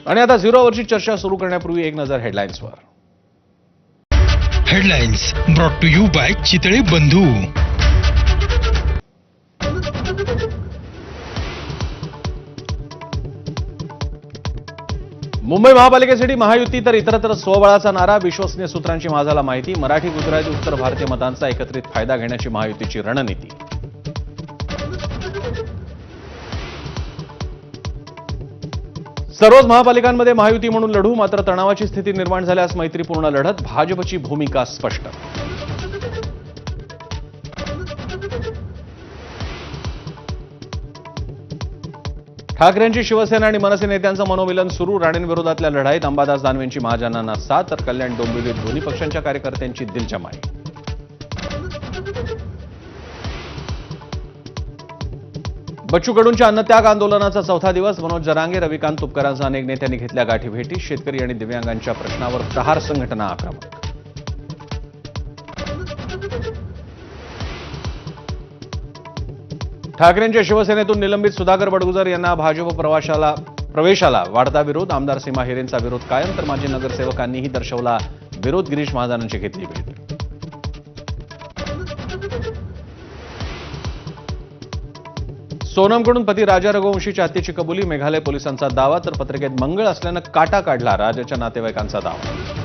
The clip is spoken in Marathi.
आणि आता झिरोवरची चर्चा सुरू करण्यापूर्वी एक नजर हेडलाईन्सवर. Headlines brought to you by Chitale Bandhu. Mumbai महापालिकेसाठी Mahayuti तर इतरत्र स्वबळाचा नारा. विश्वसनीय सूत्रांची माझाला माहिती. मराठी, गुजराती, उत्तर भारतीय मतांचा एकत्रित फायदा घेण्याची महायुतीची रणनीती. सर्वच महापालिकांमध्ये महायुती म्हणून लढू, मात्र तणावाची स्थिती निर्माण झाल्यास मैत्रीपूर्ण लढत. भाजपची भूमिका स्पष्ट. ठाकरेंची शिवसेना आणि मनसे नेत्यांचं मनोमिलन सुरू. राणेंविरोधातल्या लढाईत अंबादास दानवेंची महाजनांना साथ, तर कल्याण डोंबिवलीत दोन्ही पक्षांच्या कार्यकर्त्यांची दिलजमाई. बच्चू कडूंच्या अन्नत्याग आंदोलनाचा चौथा दिवस. मनोज जरांगे, रविकांत तुपकरांसह अनेक नेत्यांनी घेतल्या गाठीभेटी. शेतकरी आणि दिव्यांगांच्या प्रश्नावर प्रहार संघटना आक्रमक. ठाकरेंच्या शिवसेनेतून निलंबित सुधाकर बडगुजर यांना भाजप प्रवेशाला वाढता विरोध. आमदार सीमा हिरेंचा विरोध कायम, तर माजी नगरसेवकांनीही दर्शवला विरोध. गिरीश महाजनांची घेतली भेट. सोनमकडून पती राजा रघुवंशीच्या हत्येची कबुली. मेघालय पोलिसांचा दावा, तर पत्रिकेत मंगळ असल्यानं काटा काढला. राजाच्या नातेवाईकांचा दावा.